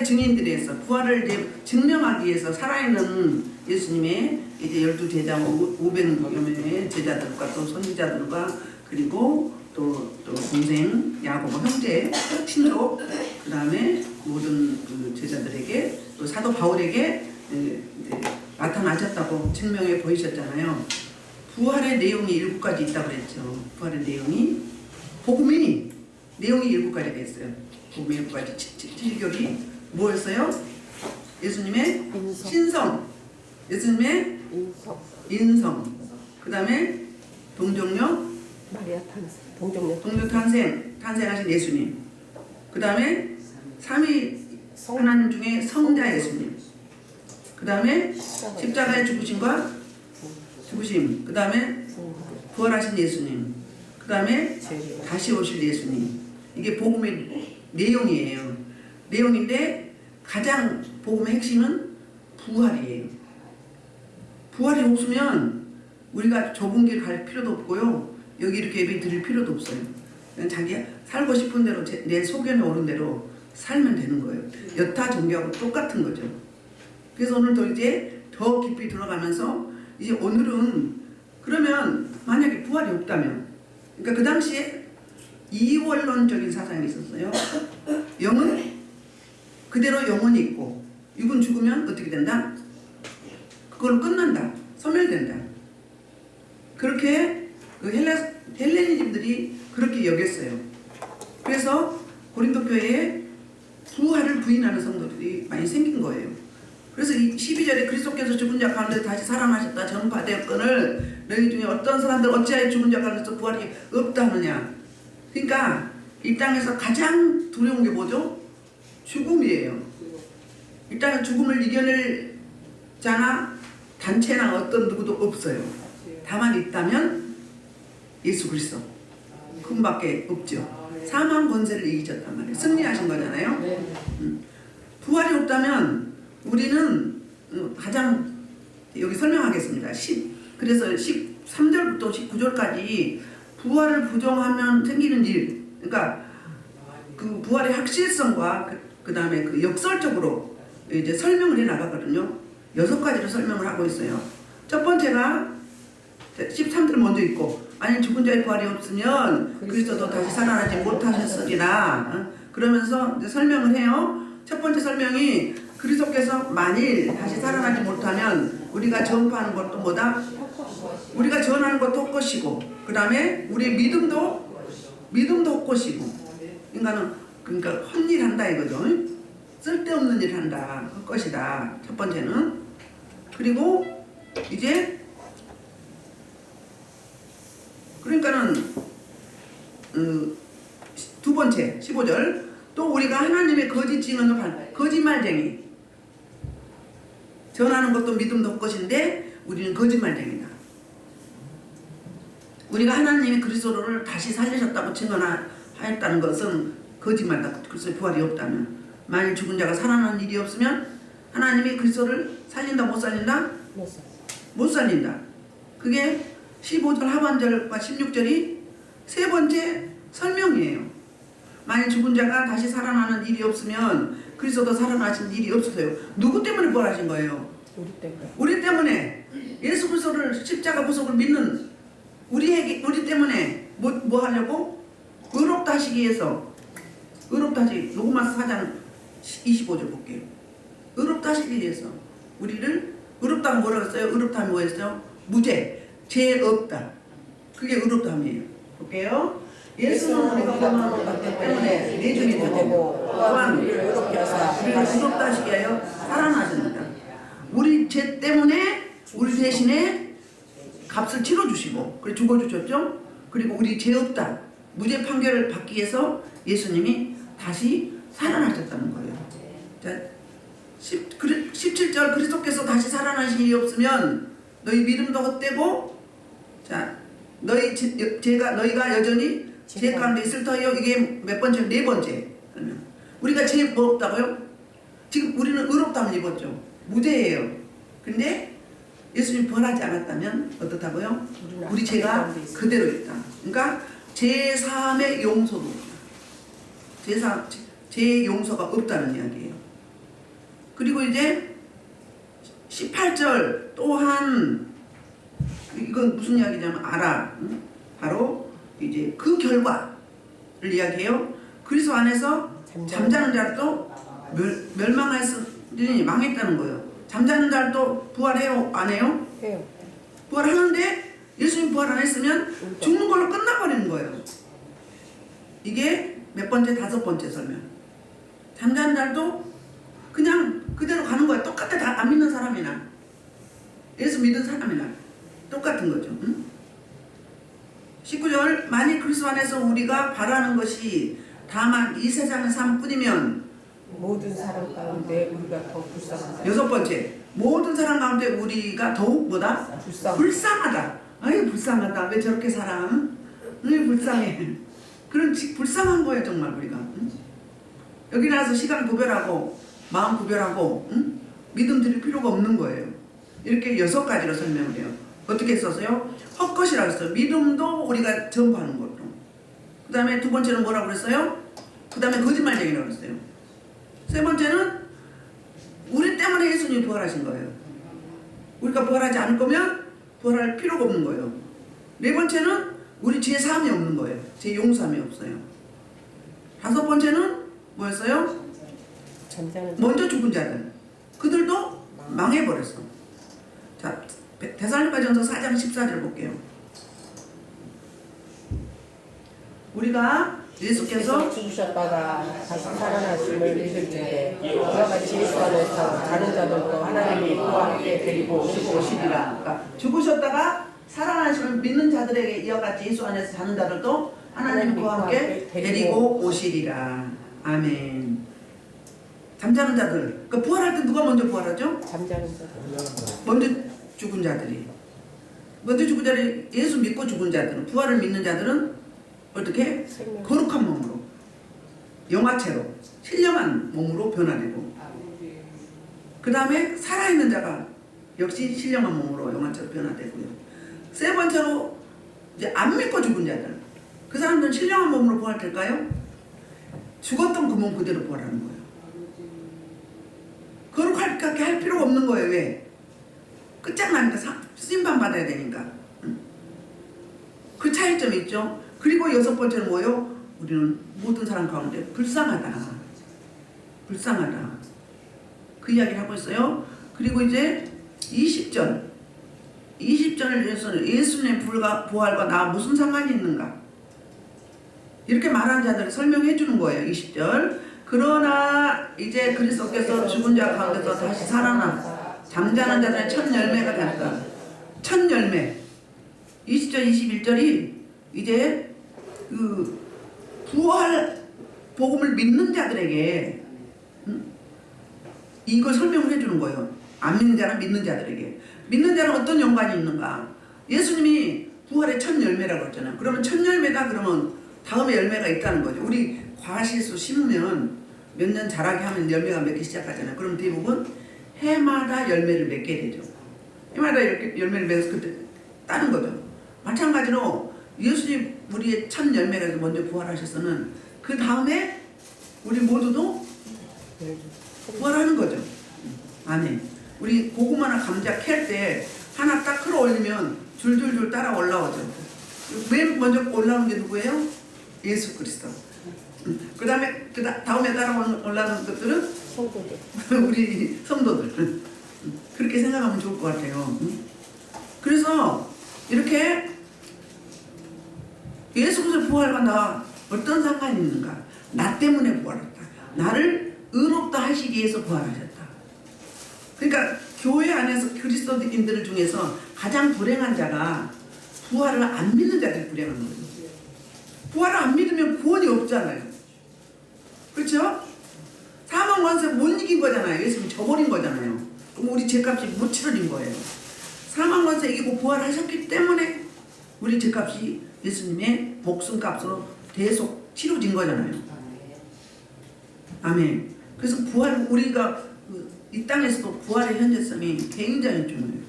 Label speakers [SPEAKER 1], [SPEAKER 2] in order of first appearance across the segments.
[SPEAKER 1] 증인들에서 부활을 이제 증명하기 위해서 살아있는 예수님의 이제 12제자 500여 명의 제자들과 또 선지자들과 그리고 또 동생 야고보 형제 친족 그 다음에 모든 그 제자들에게 또 사도 바울에게 이제 나타나셨다고 증명해 보이셨잖아요. 부활의 내용이 7가지 있다고 그랬죠. 부활의 내용이 복음이 내용이 7가지가 있어요. 복음의 7가지 7결이 뭐였어요? 예수님의 신성, 예수님의 인성, 그 다음에 동정녀
[SPEAKER 2] 마리아 탄생, 동정녀
[SPEAKER 1] 탄생하신 예수님, 그 다음에 삼위 하나님 중에 성자 예수님, 그 다음에 십자가의 죽으심, 그 다음에 부활하신 예수님, 그 다음에 다시 오실 예수님. 이게 복음의 내용이에요. 내용인데 가장 복음의 핵심은 부활이에요. 부활이 없으면 우리가 좁은 길 갈 필요도 없고요. 여기 이렇게 예배 드릴 필요도 없어요. 그냥 자기 살고 싶은 대로 내 소견에 오른 대로 살면 되는 거예요. 여타 종교하고 똑같은 거죠. 그래서 오늘도 이제 더 깊이 들어가면서 이제 오늘은 그러면 만약에 부활이 없다면, 그러니까 그 당시에 이원론적인 사상이 있었어요. 영은 그대로 영혼이 있고 육은 죽으면 어떻게 된다? 그걸로 끝난다. 소멸된다. 그렇게 그 헬레니즘들이 그렇게 여겼어요. 그래서 고린도 교회에 부활을 부인하는 성도들이 많이 생긴 거예요. 그래서 이 12절에 그리스도께서 죽은 자 가운데 다시 살아나셨다 전파되었거늘 너희 중에 어떤 사람들 어찌하여 죽은 자 가운데서 부활이 없다 하느냐. 그러니까 이 땅에서 가장 두려운 게 뭐죠? 죽음이에요. 이 땅에 죽음을 이겨낼 자나 단체나 어떤 누구도 없어요. 다만 있다면 예수 그리스도 그분밖에 없죠. 사망 권세를 이기셨단 말이에요. 승리하신 거잖아요. 부활이 없다면 우리는 가장 여기 설명하겠습니다. 그래서 13절부터 19절까지 부활을 부정하면 생기는 일, 그러니까 그 부활의 확실성과 그 다음에 그 역설적으로 이제 설명을 해 나가거든요. 6가지로 설명을 하고 있어요. 첫 번째가 13절 먼저 있고, 만약 죽은 자의 부활이 없으면 그리스도도 다시 살아나지 못하셨으리라. 그러면서 이제 설명을 해요. 첫 번째 설명이 그리스도께서 만일 다시 살아나지 못하면 우리가 전파하는 것도 뭐다? 우리가 전하는 것도 헛것이고, 그 다음에 우리의 믿음도 헛것이고, 그러니까 헛일 한다 이거죠. 쓸데없는 일 한다, 헛것이다. 첫 번째는. 그리고 이제 그러니까는 두 번째 15절 또 우리가 하나님의 거짓 증언을 판 거짓말쟁이, 전하는 것도 믿음도 헛것인데 우리는 거짓말쟁이다. 우리가 하나님이 그리스도를 다시 살리셨다고 증언하였다는 것은 거짓말이다. 그리스도의 부활이 없다면, 만일 죽은 자가 살아나는 일이 없으면 하나님이 그리스도를 살린다 못 살린다? 못 살린다. 그게 15절 하반절과 16절이 세 번째 설명이에요. 만일 죽은 자가 다시 살아나는 일이 없으면 그리스도도 살아나신 일이 없어요. 누구 때문에 부활하신 거예요? 우리 때문에. 예수 그리스도를 십자가 부속을 믿는 우리 때문에 뭐 하려고? 의롭다 하시기 위해서. 의롭다 하시기, 로마서 4장 25절 볼게요. 의롭다 하시기 위해서 우리를, 의롭다는 뭐라고 했어요? 의롭다 하면 뭐였어요? 무죄, 죄 없다. 그게 의롭다함이에요. 볼게요. 예수는 우리가 원하는 것 때문에 내주이 되고 또한 우리를 의롭다 하시기 위하여 살아나십니다. 우리 죄 때문에 우리 대신에 값을 치러주시고 그리고 죽어주셨죠. 그리고 우리 죄 없다, 무죄 판결을 받기 위해서 예수님이 다시 살아나셨다는 거예요. 자, 17절 그리스도께서 다시 살아나신 일이 없으면 너희 믿음도 헛되고, 자, 너희가 여전히 죄 가운데 있을 터이요. 이게 몇 번째? 네 번째. 그러면 우리가 죄 뭐 없다고요? 지금 우리는 의롭다면 입었죠. 무죄예요. 근데 예수님 부활하지 않았다면 어떻다고요? 우리 죄가 그대로 있다. 그러니까 제3의 용서도 없다. 제 용서가 없다는 이야기예요. 그리고 이제 18절 또한 이건 무슨 이야기냐면 알아. 응? 바로 이제 그 결과를 이야기해요. 그리스도 안에서 잠자는 자도 멸망하였으니 망했다는 거예요. 잠자는 자도 부활해요? 안 해요?
[SPEAKER 2] 해요.
[SPEAKER 1] 부활하는데 예수님 부활 안 했으면 죽는 걸로 끝나버리는 거예요. 이게 몇 번째? 5번째 설명. 잠자는 자도 그냥 그대로 가는 거야. 똑같아. 다 안 믿는 사람이나 예수 믿는 사람이나 똑같은 거죠. 응? 19절 만일 그리스도 안에서 우리가 바라는 것이 다만 이 세상의 삶뿐이면
[SPEAKER 2] 모든 사람 가운데 우리가 더 불쌍하다.
[SPEAKER 1] 6번째 모든 사람 가운데 우리가 더욱 뭐다? 불쌍하다. 아이 불쌍하다. 왜 저렇게 살아? 왜 불쌍해? 그런 불쌍한 거예요 정말 우리가. 응? 여기 나와서 시간 구별하고 마음 구별하고 응? 믿음 드릴 필요가 없는 거예요. 이렇게 6가지로 설명을 해요. 어떻게 썼어요? 헛것이라고 했어요. 믿음도 우리가 전파하는 것도. 그 다음에 2번째는 뭐라고 그랬어요? 그 다음에 거짓말쟁이라고 했어요. 3번째는 우리 때문에 예수님이 부활하신 거예요. 우리가 부활하지 않을 거면 부활할 필요가 없는 거예요. 4번째는 우리 죄 사함이 없는 거예요. 죄 용서함이 없어요. 5번째는 뭐였어요? 먼저 죽은 자들. 그들도 망해버렸어. 자, 데살로니가전서 4장 14절 볼게요. 우리가 예수께서
[SPEAKER 2] 죽으셨다가 다시 살아나심을 믿을 때에 그와 같이 예수 안에서 자는 자들도 하나님이 그와 함께 데리고
[SPEAKER 1] 오시리라. 그러니까 죽으셨다가 살아나심을 믿는 자들에게 이와 같이 예수 안에서 자는 자들도 하나님이 그와 함께 데리고 오시리라. 아멘. 잠자는 자들. 그러니까 부활할 때 누가 먼저 부활하죠?
[SPEAKER 2] 잠자는 자들.
[SPEAKER 1] 먼저 죽은 자들이. 먼저 죽은 자들이 예수 믿고 죽은 자들은 부활을 믿는 자들은 어떻게? 거룩한 몸으로 영화체로 신령한 몸으로 변화되고 그 다음에 살아있는 자가 역시 신령한 몸으로 영화체로 변화되고요. 3번째로 이제 안 믿고 죽은 자들 그 사람들은 신령한 몸으로 부활될까요? 죽었던 그 몸 그대로 부활하는 거예요. 거룩하게 할 필요가 없는 거예요. 왜? 끝장나니까 쓰임받 받아야 되니까. 그 차이점이 있죠. 그리고 6번째는 뭐예요? 우리는 모든 사람 가운데 불쌍하다. 불쌍하다. 그 이야기를 하고 있어요. 그리고 이제 20절에서는 예수님의 부활과 나 무슨 상관이 있는가? 이렇게 말하는 자들을 설명해 주는 거예요. 20절. 그러나 이제 그리스도께서 죽은 자 가운데서 다시 살아나 잠자는 자들의 첫 열매가 된다. 첫 열매. 20절 21절이 이제 그 부활 복음을 믿는 자들에게 이걸 설명을 해주는 거예요. 안 믿는 자랑 믿는 자들에게. 믿는 자는 어떤 연관이 있는가? 예수님이 부활의 첫 열매라고 했잖아요. 그러면 첫 열매다 그러면 다음에 열매가 있다는 거죠. 우리 과실수 심으면 몇 년 자라게 하면 열매가 맺기 시작하잖아요. 그럼 대부분 해마다 열매를 맺게 되죠. 해마다 이렇게 열매를 맺어서 그때 따는 거죠. 마찬가지로 예수님 우리의 첫 열매가 먼저 부활하셨으면 그 다음에 우리 모두도 부활하는 거죠. 아멘. 우리 고구마나 감자 캘 때 하나 딱 끌어 올리면 줄줄줄 따라 올라오죠. 맨 먼저 올라오는 게 누구예요? 예수 그리스도. 그 다음에 다음에 따라 올라오는 것들은
[SPEAKER 2] 성도들.
[SPEAKER 1] 우리 성도들. 그렇게 생각하면 좋을 것 같아요. 그래서 이렇게 예수 그리스도 부활과 나 어떤 상관이 있는가? 나 때문에 부활했다. 나를 의롭다 하시기 위해서 부활하셨다. 그러니까 교회 안에서 그리스도인들 중에서 가장 불행한 자가 부활을 안 믿는 자들이 불행한 거예요. 부활을 안 믿으면 구원이 없잖아요. 그렇죠? 사망 권세 못 이긴 거잖아요. 예수님이 져버린 거잖아요. 그럼 우리 죄값이 못 치러진 거예요. 사망 권세 이기고 부활하셨기 때문에 우리 죄값이 예수님의 목숨값으로 대속 치러진 거잖아요. 아멘. 그래서 부활 우리가 이 땅에서도 부활의 현재성이 굉장히 중요해요.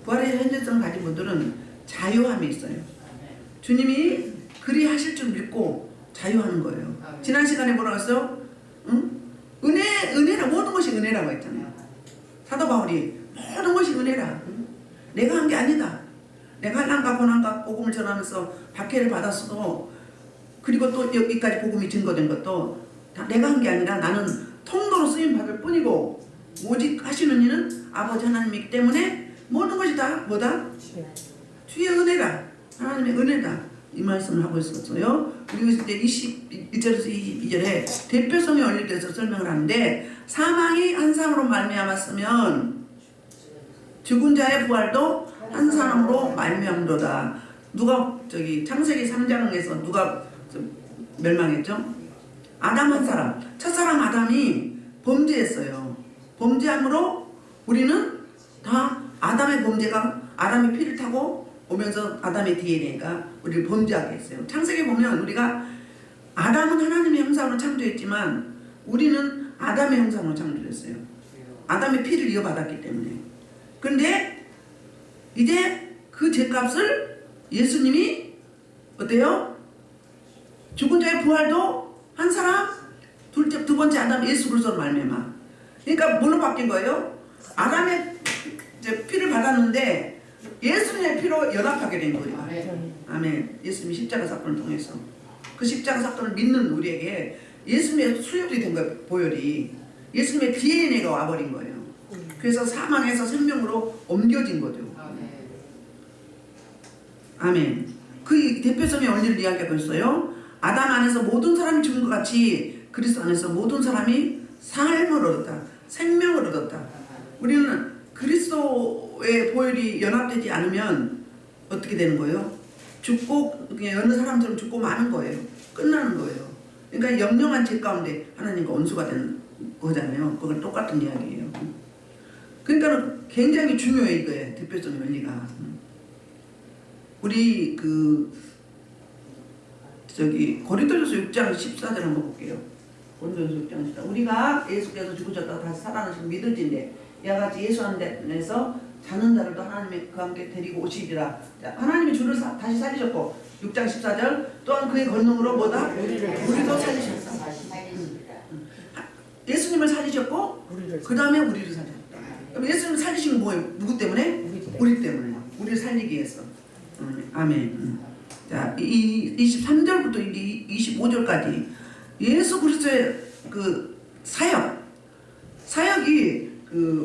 [SPEAKER 1] 부활의 현재성을 가진 분들은 자유함이 있어요. 주님이 그리 하실 줄 믿고 자유하는 거예요. 지난 시간에 뭐라고 했어요? 응? 은혜라 모든 것이 은혜라고 은혜라고 했잖아요. 사도 바울이 모든 것이 은혜라. 내가 한 게 아니다. 내가 한란과 고난과 복음을 전하면서 박해를 받았어도, 그리고 또 여기까지 복음이 증거된 것도 다 내가 한 게 아니라 나는 통로로 쓰임 받을 뿐이고, 오직 하시는 이는 아버지 하나님이기 때문에 모든 것이 다 뭐다? 주의 은혜라. 하나님의 은혜다. 이 말씀을 하고 있었어요. 그리고 이제 21절에서 22절에 대표성의 원리에 대해서 설명을 하는데, 사망이 한 사람으로 말미암았으면 죽은 자의 부활도 한 사람으로 말미암도다. 누가 창세기 3장에서 누가 멸망했죠? 아담 한 사람, 첫사람 아담이 범죄했어요. 범죄함으로 우리는 다 아담의 범죄가 아담의 피를 타고 오면서 아담의 DNA가 우리를 범죄하게 했어요. 창세기 보면 우리가 아담은 하나님의 형상으로 창조했지만 우리는 아담의 형상으로 창조했어요. 아담의 피를 이어받았기 때문에. 그런데 이제 그 죄값을 예수님이 어때요? 죽은 자의 부활도 한 사람, 두 번째 아담 예수 그리스도로 말미암아. 그러니까 뭘로 바뀐 거예요? 아담의 피를 받았는데 예수님의 피로 연합하게 된 거예요. 아멘. 예수님이 십자가 사건을 통해서 그 십자가 사건을 믿는 우리에게 예수님의 수혈이 된 거예요. 보혈이. 예수님의 DNA가 와버린 거예요. 그래서 사망에서 생명으로 옮겨진 거죠. 아멘. 그 대표성의 원리를 이야기하고 있어요. 아담 안에서 모든 사람이 죽은 것 같이 그리스도 안에서 모든 사람이 삶을 얻었다. 생명을 얻었다. 우리는 그리스도의 보혈이 연합되지 않으면 어떻게 되는 거예요? 죽고 그냥 어느 사람처럼 죽고 마는 거예요. 끝나는 거예요. 그러니까 영영한 죄 가운데 하나님과 원수가 된 거잖아요. 그건 똑같은 이야기예요. 그러니까 굉장히 중요해 이거에 대표적인 원리가. 우리 고린도전서 6장 14절 한번 볼게요. 고린도전서 6장 14절. 우리가 예수께서 죽으셨다가 다시 살아나신 믿을진데 이와 같이 예수 안에서 자는 자들도 하나님이 그 함께 데리고 오시리라. 하나님이 주를 다시 살리셨고 6장 14절 또한 그의 권능으로 뭐다? 우리도 살리셨다. 예수님을 살리셨고 그 다음에 우리를 살리셨다. 그럼 예수님을 살리신 건 뭐예요? 누구 때문에? 우리 때문에. 우리를 살리기 위해서. 아멘. 자, 23절부터 25절까지 예수 그리스도의 그 사역이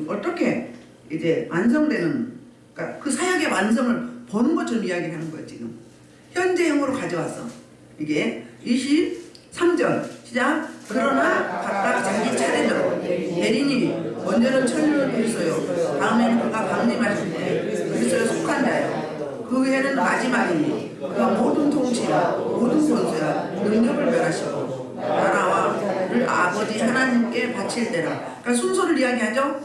[SPEAKER 1] 어떻게 이제 완성되는, 그러니까 그 사역의 완성을 보는 것처럼 이야기를 하는 거예요. 지금 현재형으로 가져왔어. 이게 23절 시작. 그러나 각각 자기 차례대로 대리니 먼저는 천륜을 그리스도요, 다음에는 그가 강림하실 때 그리스도에 속한 자요, 그 후에는 마지막이니 그가 모든 통치와 모든 권세와 능력을 멸하시고 나라와 아버지 하나님께 바칠 때라. 그러니까 순서를 이야기하죠.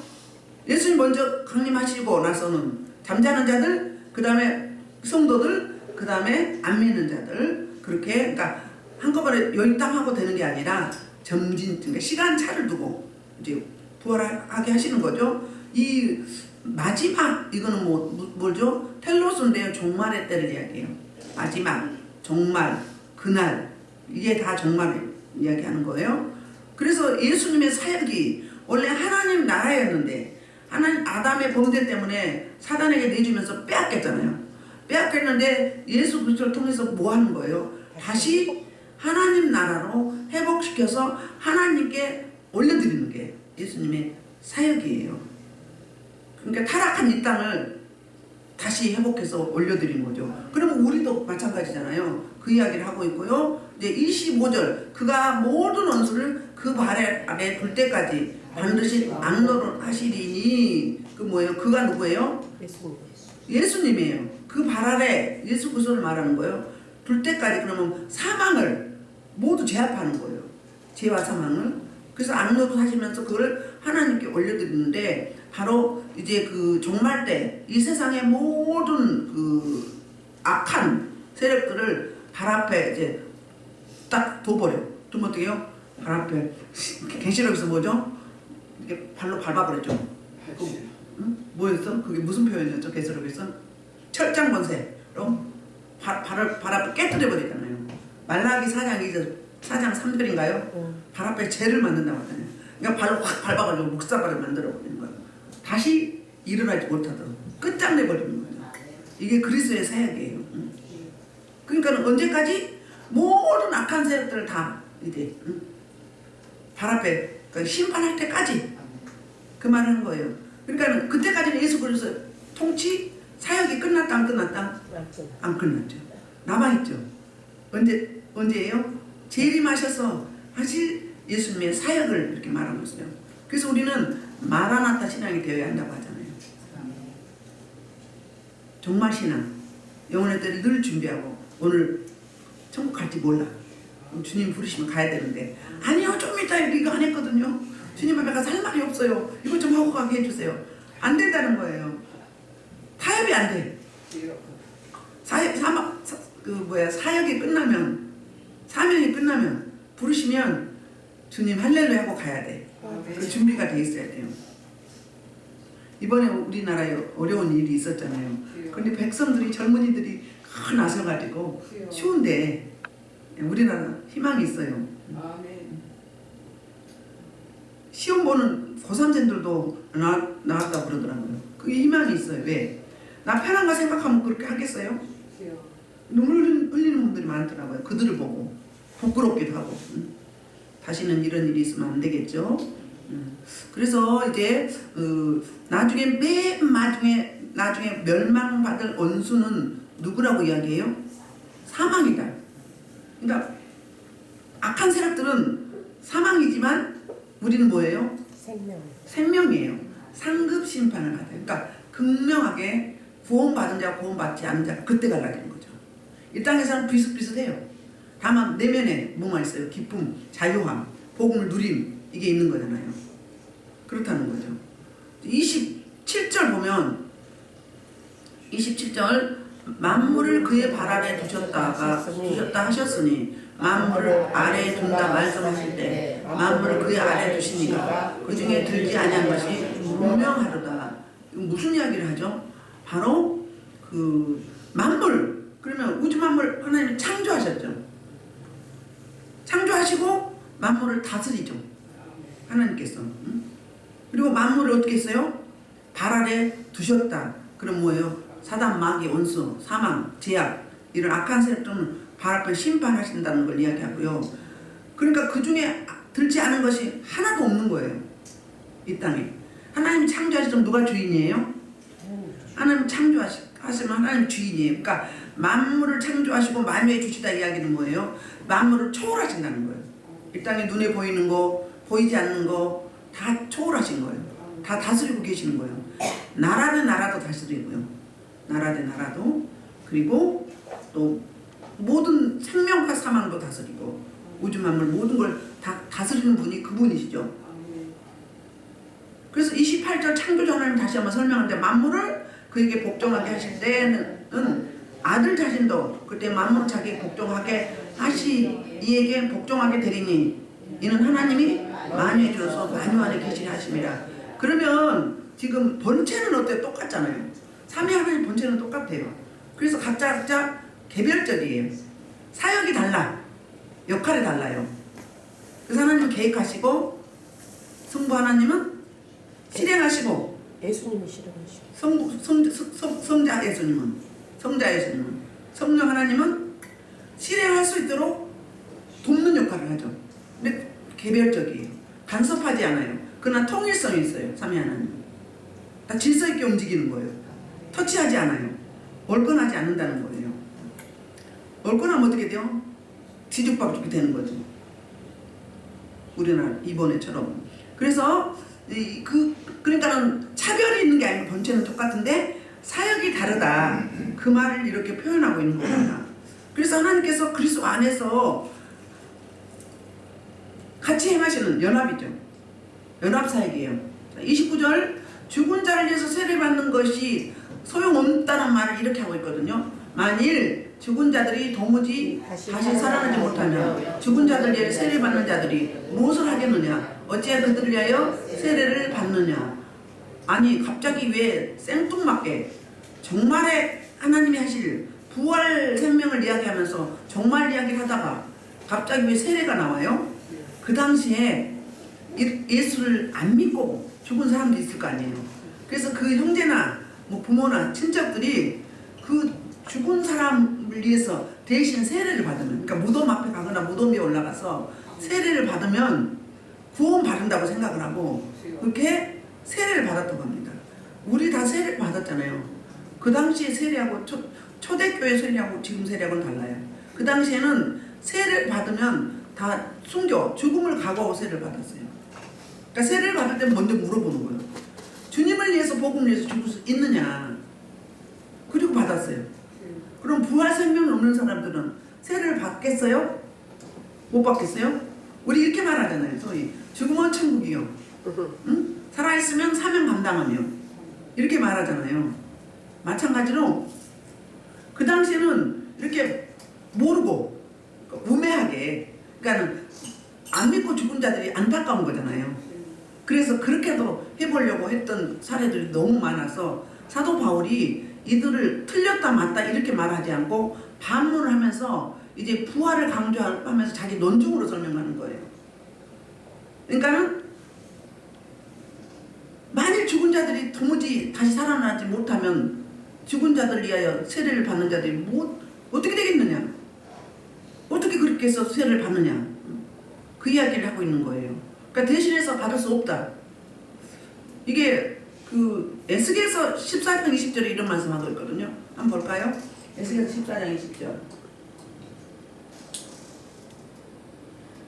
[SPEAKER 1] 예수님 먼저 강림하시고 나서는 잠자는 자들, 그 다음에 성도들, 그 다음에 안 믿는 자들, 그렇게 그러니까 한꺼번에 열당하고 되는 게 아니라 점진, 그러니까 시간차를 두고 이제 부활하게 하시는 거죠. 이 마지막 이거는 뭐죠? 텔로스인데요. 종말의 때를 이야기해요. 마지막, 종말, 그날, 이게 다 종말을 이야기하는 거예요. 그래서 예수님의 사역이 원래 하나님 나라였는데 하나님 아담의 범죄 때문에 사단에게 내주면서 빼앗겼잖아요. 빼앗겼는데 예수 그리스도를 통해서 뭐 하는 거예요? 다시 하나님 나라로 회복시켜서 하나님께 올려드리는 게 예수님의 사역이에요. 그러니까 타락한 이 땅을 다시 회복해서 올려드린 거죠. 그러면 우리도 마찬가지잖아요. 그 이야기를 하고 있고요. 이제 25절 그가 모든 원수를 그 발 아래 둘 때까지 반드시 악노릇하시리니, 그 뭐예요? 그가 누구예요? 예수님이에요. 그 발 아래 예수 그리스도를 말하는 거예요. 둘 때까지. 그러면 사망을 모두 제압하는 거예요. 죄와 사망을. 그래서 악노릇 하시면서 그걸 하나님께 올려드리는데, 바로 이제 그 종말 때 이 세상의 모든 그 악한 세력들을 발 앞에 이제 딱 둬버려. 두면 어떻게 해요? 발 앞에. 계시록에서 뭐죠? 이렇게 발로 밟아버렸죠. 뭐였어? 그게 무슨 표현이었죠? 계시록에서? 철장 권세로 발 앞에 깨뜨려 버리잖아요. 말라기 4장 3절인가요? 발 앞에 죄를 만든다고 하잖아요. 그러니까 발로 확 밟아가지고 묵사발을 만들어버리는 거예요. 다시 일어나지 못하도록 끝장내버리는 거예요. 이게 그리스도의 사역이에요. 그러니까 언제까지 모든 악한 세력들을 다 이제 발 앞에 그러니까 심판할 때까지 그 말하는 거예요. 그러니까 그때까지는 예수 그리스도 통치 사역이 끝났다 안 끝났다? 안 끝났죠. 남아있죠. 언제예요? 재림하셔서 하실 예수님의 사역을 이렇게 말하고 있어요. 그래서 우리는 마라나타 신앙이 되어야 한다고 하잖아요. 정말 신앙, 영혼의 때를 늘 준비하고 오늘 천국 갈지 몰라. 주님 부르시면 가야 되는데 아니요 좀 이따 이거 안 했거든요. 주님 앞에 가서 할 말이 없어요. 이거 좀 하고 가게 해주세요. 안 된다는 거예요. 타협이 안 돼. 사역이 끝나면 사명이 끝나면 부르시면 주님 할렐루야 하고 가야 돼. 그 준비가 돼 있어야 돼요. 이번에 우리나라에 어려운 일이 있었잖아요. 그런데 백성들이 젊은이들이 나서가지고 쉬운데 우리나라 희망이 있어요. 시험 보는 고3생들도 나왔다고 그러더라고요. 그게 희망이 있어요. 왜? 나 편한 거 생각하면 그렇게 하겠어요? 눈물 흘리는 분들이 많더라고요. 그들을 보고 부끄럽기도 하고. 다시는 이런 일이 있으면 안 되겠죠. 그래서 이제 나중에 맨 나중에 멸망받을 원수는 누구라고 이야기해요? 사망이다. 그러니까 악한 세력들은 사망이지만 우리는 뭐예요? 생명이에요. 상급 심판을 받아요. 그러니까 극명하게 구원받은 자와 구원받지 않은 자가 그때 갈라지는 거죠. 이 땅에서는 비슷비슷해요. 다만 내면에 뭐가 있어요? 기쁨, 자유함, 복음을 누림 이게 있는 거잖아요. 그렇다는 거죠. 27절 보면 27절 만물을 그의 발 아래 두셨다 하셨으니 만물을 아래에 둔다 말씀하실 때 만물을 그의 아래에 두시니까 그 중에 들지 아니한 것이 분명하도다. 무슨 이야기를 하죠? 바로 그 만물, 그러면 우주 만물 하나님이 창조하셨죠. 창조하시고 만물을 다스리죠. 하나님께서. 그리고 만물을 어떻게 했어요? 발 아래 두셨다. 그럼 뭐예요? 사단, 마귀, 원수, 사망, 제약 이런 악한 세력들은 발 앞에 심판하신다는 걸 이야기하고요. 그러니까 그 중에 들지 않은 것이 하나도 없는 거예요. 이 땅에. 하나님 창조하시면 누가 주인이에요? 하나님 창조하시면 하나님 주인이에요. 그러니까 만물을 창조하시고 만유해 주시다 이야기는 뭐예요? 만물을 초월하신다는 거예요. 이 땅에 눈에 보이는 거, 보이지 않는 거 다 초월하신 거예요. 다 다스리고 계시는 거예요. 나라 대 나라도 다스리고요. 나라 대 나라도, 그리고 또 모든 생명과 사망도 다스리고 우주 만물 모든 걸 다 다스리는 분이 그분이시죠. 그래서 28절 창조주 하나님 다시 한번 설명하는데 만물을 그에게 복종하게 하실 때는 아들 자신도 그때 만물을 자기에게 복종하게 이에게 복종하게 되리니 이는 하나님이 만유해 주셔서 만유 안에 계시게 하심이라. 그러면 지금 본체는 어때요? 똑같잖아요. 삼위 하나님 본체는 똑같아요. 그래서 각자 개별적이에요. 사역이 달라. 역할이 달라요. 그래서 하나님은 계획하시고 성부 하나님은 실행하시고
[SPEAKER 2] 예수님이 실행하시고
[SPEAKER 1] 성자 예수님은 성령 하나님은 실행할 수 있도록 돕는 역할을 하죠. 근데 개별적이에요. 간섭하지 않아요. 그러나 통일성이 있어요. 삼위 하나님. 다 질서 있게 움직이는 거예요. 터치하지 않아요. 얼건하지 않는다는 거예요. 얼건하면 어떻게 돼요? 뒤죽박죽이 되는 거죠. 우리나라 이번에처럼. 그래서 그러니까는 차별이 있는 게 아니고 본체는 똑같은데 사역이 다르다. 그 말을 이렇게 표현하고 있는 겁니다. 그래서 하나님께서 그리스도 안에서 같이 행하시는 연합이죠. 연합사역이에요. 29절 죽은 자를 위해서 세례받는 것이 소용없다는 말을 이렇게 하고 있거든요. 만일 죽은 자들이 도무지 다시 살아나지 못하면 죽은 자들 위해 세례받는 자들이 무엇을 하겠느냐? 어찌해 그들을 위하여 세례를 받느냐? 아니 갑자기 왜 생뚱맞게 정말의 하나님이 하실 부활 생명을 이야기하면서 정말 이야기를 하다가 갑자기 왜 세례가 나와요? 그 당시에 예수를 안 믿고 죽은 사람도 있을 거 아니에요. 그래서 그 형제나 뭐 부모나 친척들이 그 죽은 사람을 위해서 대신 세례를 받으면, 그러니까 무덤 앞에 가거나 무덤 위에 올라가서 세례를 받으면 구원 받는다고 생각을 하고 그렇게 세례를 받았다고 합니다. 우리 다 세례를 받았잖아요. 그 당시에 세례하고 초대교회 세례하고 지금 세례하고는 달라요. 그 당시에는 세례를 받으면 다 순교, 죽음을 각오하고 세례를 받았어요. 그러니까 세례를 받을 때 먼저 물어보는 거예요. 주님을 위해서 복음을 위해서 죽을 수 있느냐. 그리고 받았어요. 그럼 부활 생명 없는 사람들은 세례를 받겠어요? 못 받겠어요? 우리 이렇게 말하잖아요. 소위 죽으면 천국이요. 응? 살아있으면 사명 감당하며 이렇게 말하잖아요. 마찬가지로 그 당시에는 이렇게 모르고 우매하게, 그러니까 안 믿고 죽은 자들이 안타까운 거잖아요. 그래서 그렇게도 해보려고 했던 사례들이 너무 많아서 사도 바울이 이들을 틀렸다 맞다 이렇게 말하지 않고 반문을 하면서 이제 부활을 강조하면서 자기 논증으로 설명하는 거예요. 그러니까는 만일 죽은 자들이 도무지 다시 살아나지 못하면 죽은 자들 위하여 세례를 받는 자들이 어떻게 되겠느냐? 어떻게 그렇게 해서 세례를 받느냐? 그 이야기를 하고 있는 거예요. 그러니까 대신해서 받을 수 없다. 이게 그 에스겔서 14장 20절에 이런 말씀하고 있거든요. 한번 볼까요? 에스겔서 14장 20절.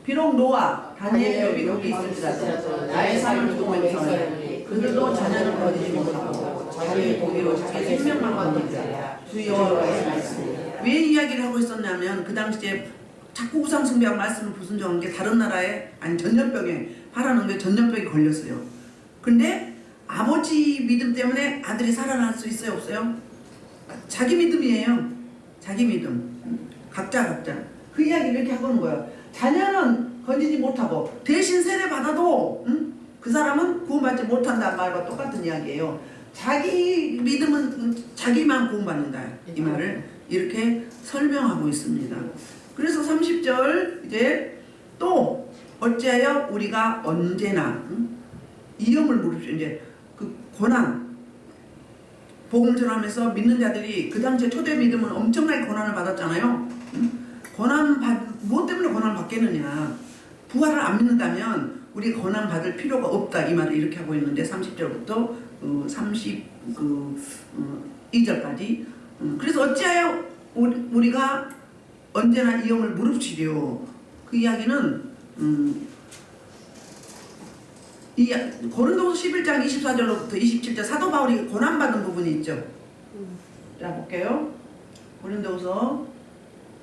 [SPEAKER 1] 비록 노아, 다니엘, 욥이 있을지라도 나의 삶을 두고 맹세하노니 그들도 자녀를 거두지 못하고 자기의 고기로 자기 생명만 거둔 자야. 주 여호와의 말씀이야. 왜 이야기를 하고 있었냐면 그 당시에 자꾸 우상 숭배하고 말씀을 불순종한 게 다른 나라에, 아니 전염병에, 파라는데 전염병이 걸렸어요. 근데 아버지 믿음 때문에 아들이 살아날 수 있어요, 없어요? 자기 믿음이에요. 자기 믿음. 각자. 그 이야기를 이렇게 하고 있는 거예요. 자녀는 건지지 못하고 대신 세례 받아도 그 사람은 구원받지 못한다는 말과 똑같은 이야기예요. 자기 믿음은 자기만 구원받는다. 이 말을 이렇게 설명하고 있습니다. 그래서 30절 이제 또 어찌하여 우리가 언제나 이음을 무릅쓰고 이제 그 고난 복음 전하면서 믿는 자들이 그 당시에 초대 믿음은 엄청나게 고난을 받았잖아요. 무엇 때문에 고난을 받겠느냐? 부활을 안 믿는다면 우리 고난 받을 필요가 없다. 이 말을 이렇게 하고 있는데 30절부터 32절까지 그래서 어찌하여 우리가 언제나 이 영을 무릅쓰려. 그 이야기는 이 고린도서 11장 24절로부터 27절 사도 바울이 고난받은 부분이 있죠. 자 볼게요. 고린도서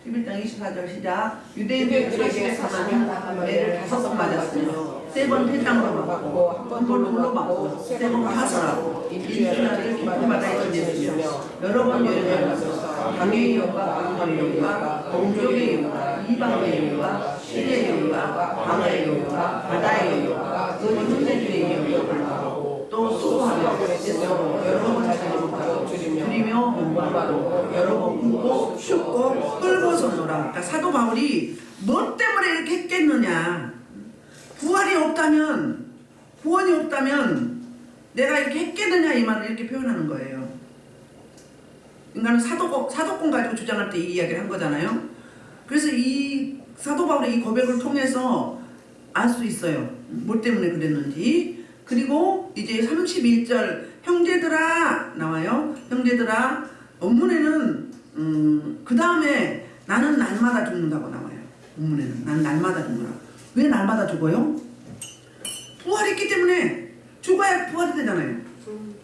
[SPEAKER 1] 11장 24절 시작. 유대인들에게 사망한 애를 5번 맞았으며 3번 폐장으로 맞고 1번 돌로 맞고 3번 파설하고 일주일을 깊은 바다에 던졌으며 여러 번 여행하면서 강의 영과 악마의 영과 동족의 영과 이방의 영과 시대의 영과 광야의 영과 바다의 영과 그 형제들의 영을 하고 또 수고하며 여러 번 자신을 못하고 줄이며 목마르고 여러 번 굶고 춥고 끌고서 놀아. 그러니까 사도 바울이 뭐 때문에 이렇게 했겠느냐? 부활이 없다면, 구원이 없다면 내가 이렇게 했겠느냐 이 말을 이렇게 표현하는 거예요. 인간은 사도권 가지고 주장할 때 이 이야기를 한 거잖아요. 그래서 이 사도 바울의 이 고백을 통해서 알 수 있어요. 뭐 때문에 그랬는지. 그리고 이제 31절 형제들아 나와요. 형제들아 원문에는 그 다음에 나는 날마다 죽는다고 나와요. 원문에는 난 날마다 죽는다. 왜 날마다 죽어요? 부활이 있기 때문에 죽어야 부활이 되잖아요.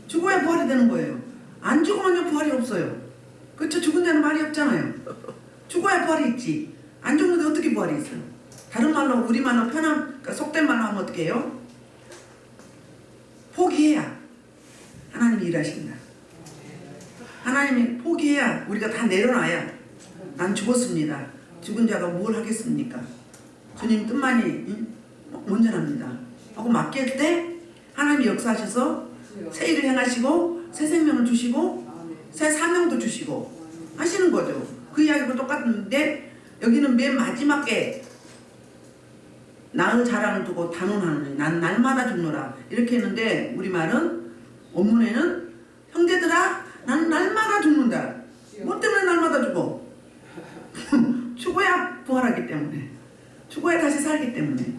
[SPEAKER 1] 죽어야 부활이 되는 거예요. 안 죽으면 부활이 없어요. 그렇죠? 죽은 자는 말이 없잖아요. 죽어야 부활이 있지. 안 죽는데 어떻게 부활이 있어요? 다른 말로 우리말로 그러니까 속된 말로 하면 어떻게 해요? 포기해야 하나님이 일하신다. 하나님이 포기해야 우리가 다 내려놔야 난 죽었습니다. 죽은 자가 뭘 하겠습니까? 주님 뜻만이 온전합니다 하고 맡길 때 하나님이 역사하셔서 새 일을 행하시고 새 생명을 주시고 새 사명도 주시고 하시는 거죠. 그 이야기가 똑같은데 여기는 맨 마지막에 나의 자랑을 두고 단언하노니 난 날마다 죽노라 이렇게 했는데 우리말은 원문에는 형제들아 난 날마다 죽는다. 뭐 때문에 날마다 죽어? 죽어야 부활하기 때문에, 죽어야 다시 살기 때문에.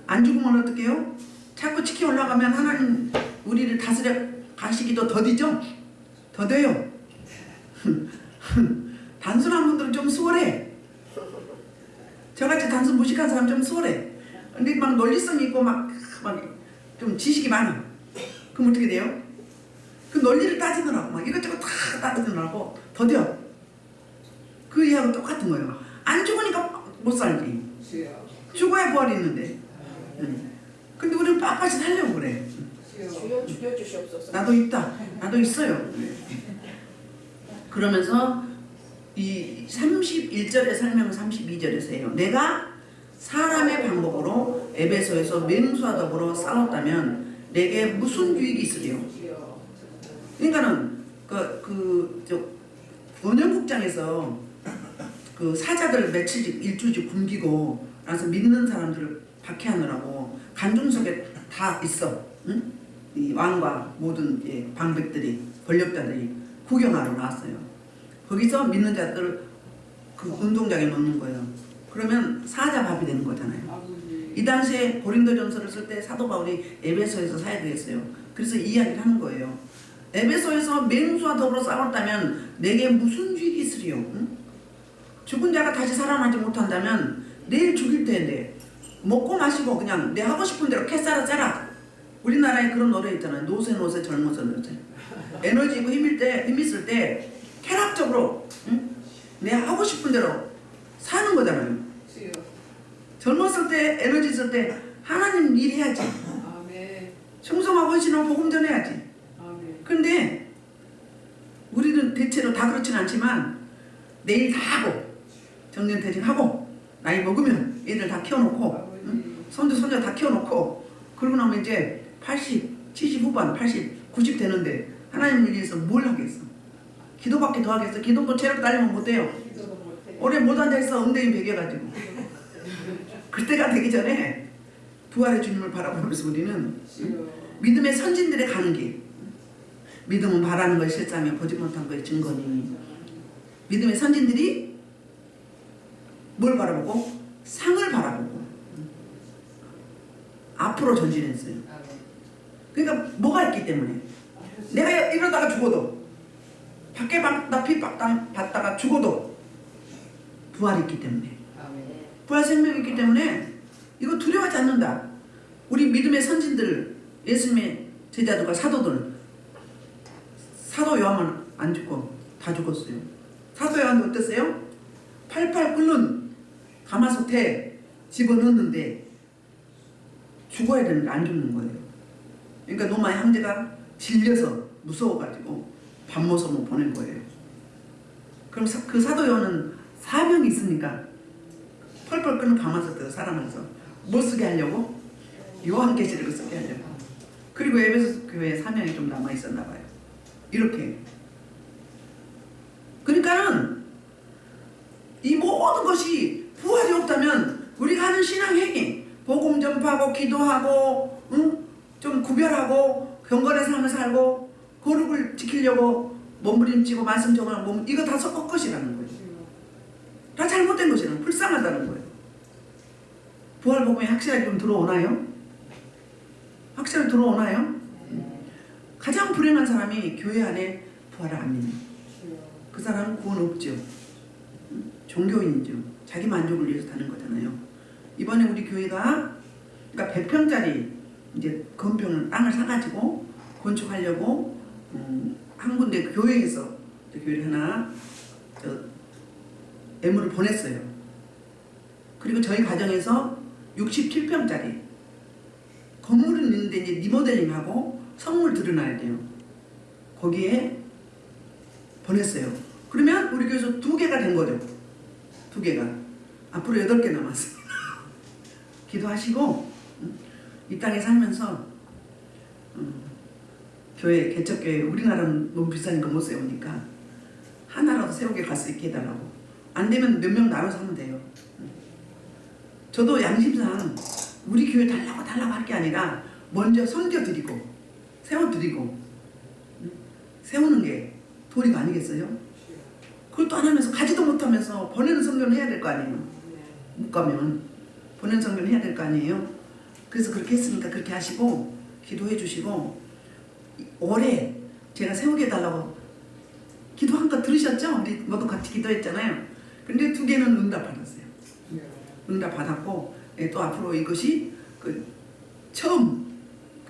[SPEAKER 1] 안 죽으면 어떡해요? 자꾸 치켜 올라가면 하나님 우리를 다스려 가시기도 더디죠? 더뎌요. 단순한 분들은 좀 수월해. 저같이 단순 무식한 사람 좀 수월해. 근데 막 논리성 있고 막 좀 지식이 많아. 그럼 어떻게 돼요? 그 논리를 따지느라고 막 이것저것 다 따지느라고 더뎌. 그 이하고 똑같은 거예요. 안 죽으니까 못 살지. 죽어야 부활이 있는데. 근데 우리는 빳빳이 살려고 그래.
[SPEAKER 2] 주여 죽여주시옵소서.
[SPEAKER 1] 나도 있다. 나도 있어요. 그러면서 이 31절의 설명은 32절에서 해요. 내가 사람의 방법으로 에베소에서 맹수와 더불어 싸웠다면 내게 무슨 유익이 있으리요? 그러니까는 원영국장에서 그 사자들 며칠씩 일주일씩 굶기고 나서 믿는 사람들을 박해하느라고 간중석에 다 있어. 응? 이 왕과 모든 방백들이 권력자들이 구경하러 나왔어요. 거기서 믿는 자들을 그 운동장에 놓는 거예요. 그러면 사자밥이 되는 거잖아요. 이 당시에 고린도전서를 쓸 때 사도 바울이 에베소에서 사역했어요. 그래서 이 이야기를 하는 거예요. 에베소에서 맹수와 더불어 싸웠다면 내게 무슨 유익이 있으리요? 응? 죽은 자가 다시 살아나지 못한다면 내일 죽일 텐데 먹고 마시고 그냥 내 하고 싶은 대로 캐싸라 짜라. 우리나라에 그런 노래 있잖아요. 노세 젊어서 노세. 에너지 있고 힘 있을 때 쾌락적으로 응? 내 하고 싶은 대로 사는 거잖아요. 젊었을 때 에너지 있을 때 하나님 일 해야지. 충성하고 헌신하고 복음 전해야지. 그런데 우리는 대체로 다 그렇진 않지만 내일 다 하고 정년퇴직하고 나이 먹으면 애들 다 키워놓고 응? 손자 다 키워놓고 그러고 나면 이제 80, 70 후반, 80, 90 되는데 하나님 일 위해서 뭘 하겠어? 기도밖에 더 하겠어? 기도도 체력 딸리면 못해요. 오래 못 앉아있어. 엉덩이 베겨가지고. 그때가 되기 전에 부활의 주님을 바라보면서 우리는 믿음의 선진들의 가는 길. 믿음은 바라는 것이 실상이며 보지 못한 것의 증거니. 믿음의 선진들이 뭘 바라보고? 상을 바라보고 앞으로 전진했어요. 그러니까 뭐가 있기 때문에 내가 이러다가 죽어도 밖에 피 받다가 죽어도 부활이 있기 때문에 부활 생명이 있기 때문에 이거 두려워하지 않는다. 우리 믿음의 선진들 예수님의 제자들과 사도들 사도 요한은 안 죽고 다 죽었어요. 사도 요한도 어땠어요? 팔팔 끓는 가마솥에 집어넣었는데 죽어야 되는데 안 죽는 거예요. 그러니까 로마 형제가 질려서 무서워가지고 밤모섬을 보낸 거예요. 그럼 그 사도 요한은 사명이 있으니까 펄펄 끓는 가마솥에서 살아나서 뭐 쓰게 하려고? 요한계시록을 쓰게 하려고. 그리고 에베소 교회에 사명이 좀 남아있었나 봐요. 이렇게. 그러니까는 이 모든 것이 부활이 없다면 우리가 하는 신앙 행위, 복음 전파하고 기도하고 응? 좀 구별하고 경건의 삶을 살고 거룩을 지키려고 몸부림치고 말씀 정하고 이거 다 섞을 것이라는 거예요. 다 잘못된 것이라는 불쌍하다는 거예요. 부활 복음이 확실하게 좀 들어오나요? 확실하게 들어오나요? 가장 불행한 사람이 교회 안에 부활을 안 믿는 그 사람은 구원 없죠. 종교인이죠. 자기 만족을 위해서 사는 거잖아요. 이번에 우리 교회가 그러니까 100평짜리 이제 건평을 땅을 사가지고 건축하려고 한 군데 교회에서 교회를 하나 애물을 보냈어요. 그리고 저희 가정에서 67평짜리 건물은 있는데 이제 리모델링하고 성물 드러나야 돼요. 거기에 보냈어요. 그러면 우리 교회에서 2개가 된 거죠. 2개가. 앞으로 8개 남았어요. 기도하시고 이 땅에 살면서 교회, 개척교회 우리나라는 너무 비싸니까 못 세우니까 하나라도 세우게 갈 수 있게 해달라고. 안 되면 몇 명 나눠서 하면 돼요. 저도 양심상 우리 교회 달라고 할 게 아니라 먼저 섬겨드리고 세워드리고 세우는 게 도리가 아니겠어요? 그걸 또 안 하면서 가지도 못하면서 보내는 성교는 해야 될 거 아니에요. 못 가면 보내는 성교는 해야 될 거 아니에요. 그래서 그렇게 했으니까 그렇게 하시고 기도해 주시고 올해 제가 세우게 해달라고 기도한 거 들으셨죠? 우리 모두 같이 기도했잖아요. 근데 2개는 응답 받았어요. 응답 받았고 또 앞으로 이것이 그 처음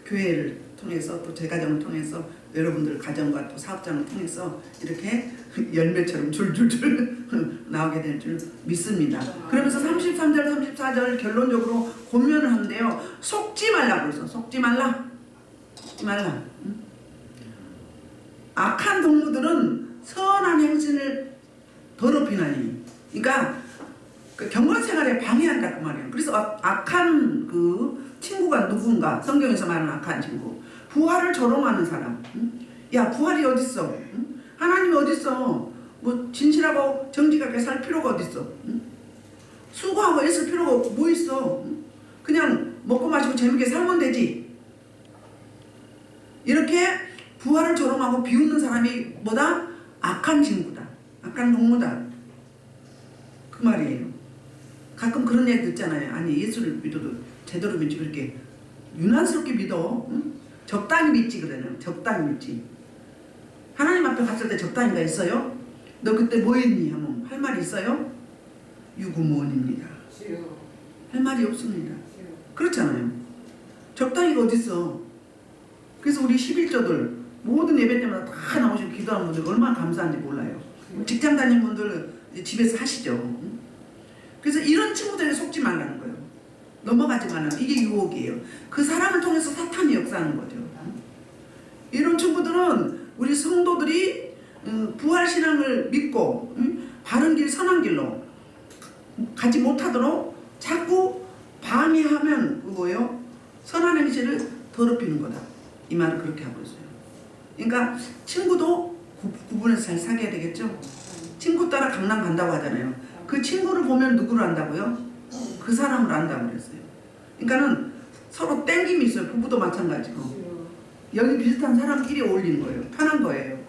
[SPEAKER 1] 교회를 통해서 또 제 가정을 통해서 여러분들 가정과 또 사업장을 통해서 이렇게 열매처럼 줄줄줄 나오게 될 줄 믿습니다. 그러면서 33절 34절 결론적으로 권면을 하는데요. 속지 말라 그래서 속지 말라. 속지 말라. 악한 동무들은 선한 행실을 더럽히나니. 그러니까 그 경건 생활에 방해한다 그 말이에요. 그래서 악한 그 친구가 누군가, 성경에서 말하는 악한 친구, 부활을 조롱하는 사람. 야, 부활이 어딨어? 하나님이 어딨어? 뭐 진실하고 정직하게 살 필요가 어딨어? 수고하고 애쓸 필요가 뭐 있어? 그냥 먹고 마시고 재밌게 살면 되지. 이렇게 부활을 조롱하고 비웃는 사람이 뭐다? 악한 친구다. 악한 동무다. 그 말이에요. 가끔 그런 얘기 듣잖아요. 아니 예수를 믿어도 제대로 믿지 그렇게 유난스럽게 믿어. 응? 적당히 믿지 그러는. 적당히 믿지. 하나님 앞에 갔을 때 적당히가 있어요? 너 그때 뭐 했니? 하면 할 말이 있어요? 유구무원입니다. 할 말이 없습니다. 그렇잖아요. 적당히가 어딨어. 그래서 우리 11조들 모든 예배 때마다 다 나오시고 기도하는 분들 얼마나 감사한지 몰라요. 직장 다니는 분들 집에서 하시죠. 그래서 이런 친구들에게 속지 말라는 거예요. 넘어가지 말라는 거예요. 이게 유혹이에요. 그 사람을 통해서 사탄이 역사하는 거죠. 이런 친구들은 우리 성도들이 부활신앙을 믿고 바른 길 선한 길로 가지 못하도록 자꾸 방해하면 그거예요. 선한 행실을 더럽히는 거다. 이 말을 그렇게 하고 있어요. 그러니까 친구도 구분해서 잘 사귀어야 되겠죠. 친구 따라 강남 간다고 하잖아요. 그 친구를 보면 누구를 안다고요? 그 사람을 안다고 그랬어요. 그러니까는 서로 땡김이 있어요. 부부도 마찬가지고. 여기 비슷한 사람끼리 어울리는 거예요. 편한 거예요.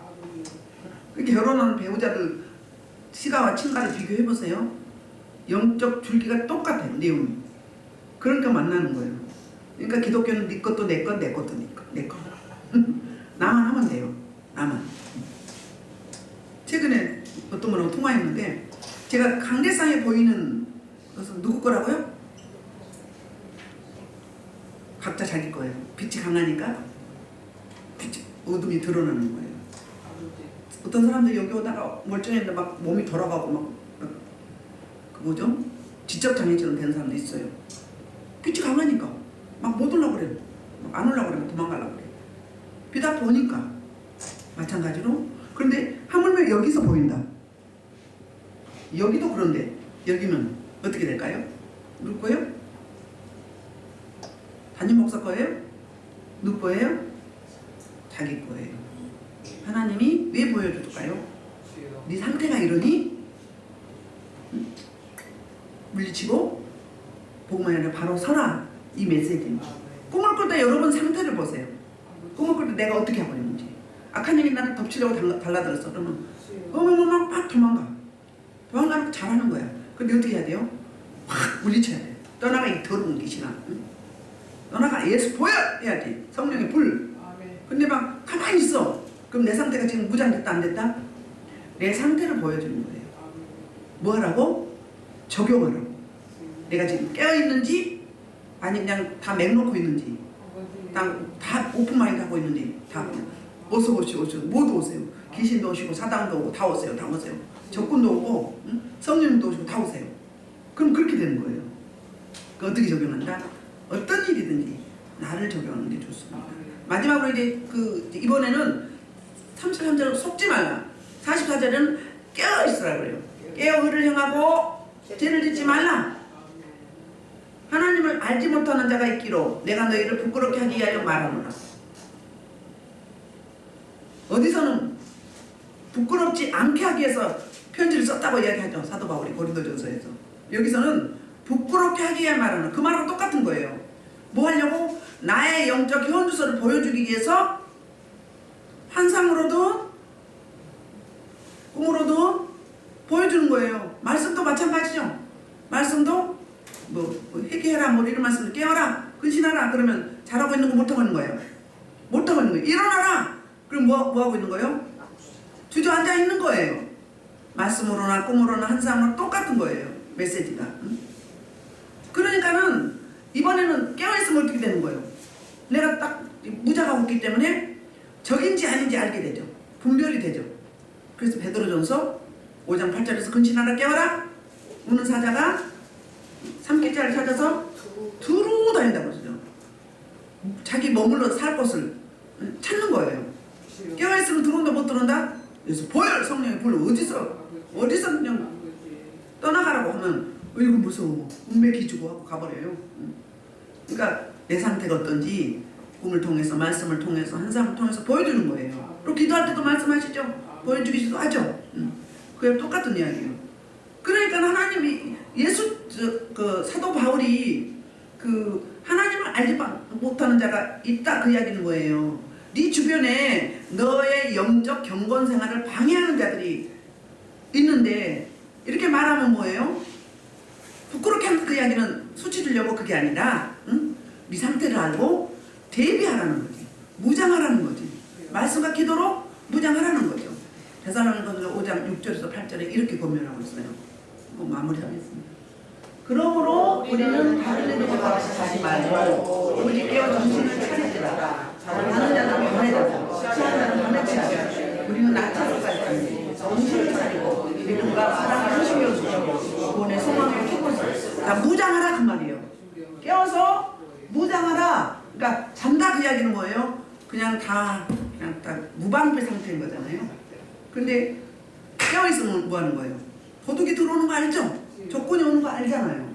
[SPEAKER 1] 결혼하는 배우자들 시가와 친가를 비교해보세요. 영적 줄기가 똑같아요. 내용이. 그러니까 만나는 거예요. 그러니까 기독교는 네 것도 내 것, 내 것도 내 것. 나만 하면 돼요. 나만. 최근에 어떤 분하고 통화했는데 제가 강대상에 보이는 것은 누구 거라고요? 각자 자기 거예요. 빛이 강하니까 빛이, 어둠이 드러나는 거예요. 어떤 사람들이 여기 오다가 멀쩡했는데 막 몸이 돌아가고 막 그 뭐죠? 지적장애처럼 되는 사람도 있어요. 빛이 강하니까 막 못 오려고 그래요. 안 오려고 그러면 도망가려고 그래요. 빛 앞에 오니까 마찬가지로. 그런데 하물며 여기서 보인다. 여기도 그런데 여기는 어떻게 될까요? 누구 거예요? 담임 목사 거예요? 누구 거예요? 자기 거예요. 하나님이 왜 보여줄까요? 네 상태가 이러니? 물리치고 복음이 아니라 바로 서라. 이 메시지입니다. 꿈을 꿀 때 여러분 상태를 보세요. 꿈을 꿀 때 내가 어떻게 하고 있는지. 악한 일이 나를 덮치려고 달라들었어. 그러면 막 도망가. 도망가는 잘하는 거야. 근데 어떻게 해야 돼요? 확 물리쳐야 돼. 떠나가 이 더러운 귀신아. 응? 떠나가 예수 보여! 해야지. 성령의 불. 근데 막 가만히 있어. 그럼 내 상태가 지금 무장됐다 안 됐다? 내 상태를 보여주는 거예요. 뭐 하라고? 적용하라고. 내가 지금 깨어있는지 아니 그냥 다 맥놓고 있는지 다 오픈마인드 하고 있는지 다 어서 오시오. 모두 오세요. 귀신도 오시고 사당도 오고 다 오세요. 다 오세요. 적군도 오고 응? 성령도 오시고 다 오세요. 그럼 그렇게 되는 거예요. 그 어떻게 적용한다? 어떤 일이든지 나를 적용하는 게 좋습니다. 마지막으로 이제 이번에는 33절은 속지 말라. 44절은 깨어 있으라 그래요. 깨어 의를 행하고 죄를 짓지 말라. 하나님을 알지 못하는 자가 있기로 내가 너희를 부끄럽게 하기 위하여 말하노라. 어디서는 부끄럽지 않게 하기 위해서 편지를 썼다고 이야기하죠. 사도 바울이 고린도전서에서. 여기서는 부끄럽게 하기 위해 말하는 그 말하고 똑같은 거예요. 뭐 하려고? 나의 영적 현주소를 보여주기 위해서 환상으로든 꿈으로든 보여주는 거예요. 말씀도 마찬가지죠. 말씀도 뭐 회개해라 뭐 이런 말씀을 깨어라 근신하라 그러면 잘하고 있는 거 못하고 있는 거예요. 못하고 있는 거예요. 일어나라. 그럼 뭐 하고 있는 거예요? 주저앉아 있는 거예요. 말씀으로나 꿈으로나 환상으로 똑같은 거예요. 메시지가. 그러니까는 이번에는 깨어있으면 어떻게 되는 거예요? 내가 딱 무장하고 있기 때문에 적인지 아닌지 알게 되죠. 분별이 되죠. 그래서 베드로전서 5장 8절에서 근신하라 깨어라 우는 사자가 삼킬자를 찾아서 두루 다닌다고 그러죠. 자기 머물러 살 곳을 찾는 거예요. 깨어있으면 들어온다 못 들어온다? 그래서 보혈 성령이 불러 어디서 그냥 떠나가라고 하면 이거 무서워 운매 기주고 하고 가버려요. 그러니까 내 상태가 어떤지 꿈을 통해서 말씀을 통해서 환상을 통해서 보여주는 거예요. 또 기도할 때도 말씀하시죠. 보여주기도 하죠. 그게 똑같은 이야기예요. 그러니까 하나님이 그 사도 바울이 그 하나님을 알지 못하는 자가 있다 그 이야기는 뭐예요. 네 주변에 너의 영적 경건 생활을 방해하는 자들이 있는데 이렇게 말하면 뭐예요? 부끄럽게 하는 그 이야기는 수치 주려고 그게 아니라 네 상태를 알고 대비하라는 거지. 무장하라는 거지. 말씀과 기도로 무장하라는 거죠. 데살로니가서 5장 6절에서 8절에 이렇게 권면하고 있어요. 마무리하겠습니다. 그러므로 우리는 다른 애들과 같이 하지 말고 오직 깨어 정신을 차리라. 하는 자는 변해자고 취하는 자는 변해치라. 우리는 낮춰서 갈 텐데 정신을 차리고 믿음과 사랑을 하시며 주시고 구원의 소망을 키우고 다 무장하라 그 말이에요. 깨어서 무장하라. 그러니까 잔다 그 이야기는 뭐예요? 그냥 딱 무방비 상태인 거잖아요. 근데 깨어있으면 뭐 하는 거예요? 도둑이 들어오는 거 알죠? 조건이 오는 거 알잖아요.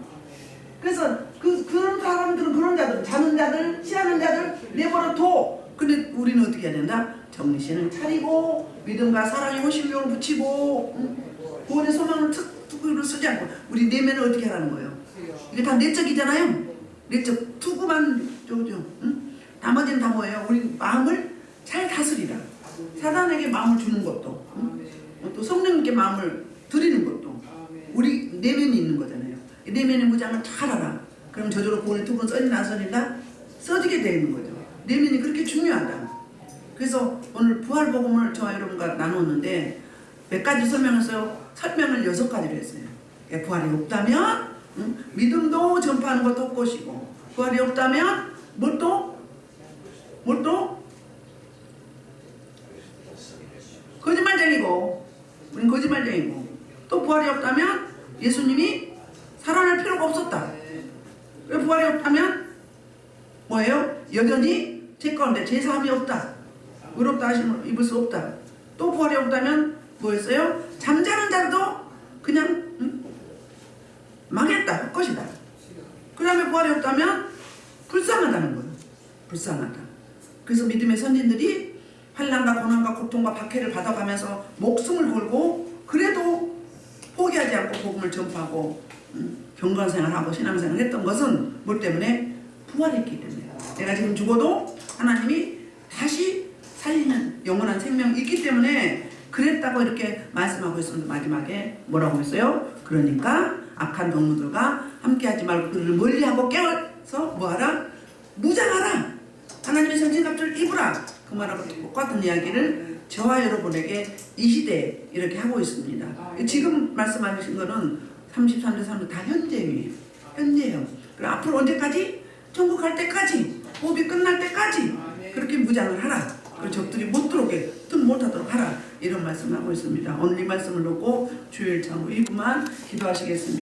[SPEAKER 1] 그래서 그런 사람들은 그런 자들, 자는 자들, 취하는 자들 내버려 둬. 근데 우리는 어떻게 해야 된다? 정신을 차리고 믿음과 사랑의 호심력을 붙이고 구원의 소망을 투구로 쓰지 않고 우리 내면을 어떻게 하라는 거예요? 이게 다 내적이잖아요. 내적 투구만 저거죠. 나머지는 다 뭐예요? 우리 마음을 잘 다스리라. 사단에게 마음을 주는 것도 또 성령님께 마음을 드리는 것도 우리 내면이 있는 거잖아요. 내면의 무장을 잘 알아. 그럼 저절로 구원의 투구는 써진다 안 써진다? 써지게 되는 거죠. 내면이 그렇게 중요하다. 그래서 오늘 부활복음을 저와 여러분과 나눴는데 몇 가지 설명했어요. 설명을 6가지로 했어요. 부활이 없다면 믿음도 전파하는 것도 없고시고 부활이 없다면 뭘 또? 거짓말쟁이고 우린 거짓말쟁이고 또 부활이 없다면 예수님이 살아날 필요가 없었다. 부활이 없다면 뭐예요? 여전히 제 가운데 제사함이 없다. 의롭다 하심을 입을 수 없다. 또 부활이 없다면 뭐였어요? 잠자는 자도 그냥 망했다 할 것이다. 그 다음에 부활이 없다면 불쌍하다는 거예요. 불쌍하다. 그래서 믿음의 선진들이 환난과 고난과 고통과 박해를 받아가면서 목숨을 걸고 그래도 포기하지 않고 복음을 전파하고 경건생활하고 신앙생활을 했던 것은 뭐 때문에? 부활했기 때문에. 내가 지금 죽어도 하나님이 다시 살리는 영원한 생명이 있기 때문에 그랬다고 이렇게 말씀하고 있습니다. 마지막에 뭐라고 했어요? 그러니까 악한 동무들과 함께하지 말고 그들을 멀리하고 깨어서 뭐하라? 무장하라. 하나님의 전신갑주를 입으라. 그 말하고 똑같은 이야기를 저와 여러분에게 이 시대에 이렇게 하고 있습니다. 지금 말씀하신 거는 33절 3절 다 현재예요. 현재예요. 그리고 앞으로 언제까지? 천국 갈 때까지, 호흡이 끝날 때까지 그렇게 무장을 하라. 그리고 적들이 못 들어오게, 등 못하도록 하라. 이런 말씀을 하고 있습니다. 오늘 이 말씀을 놓고 주일 참 1분만 기도하시겠습니다.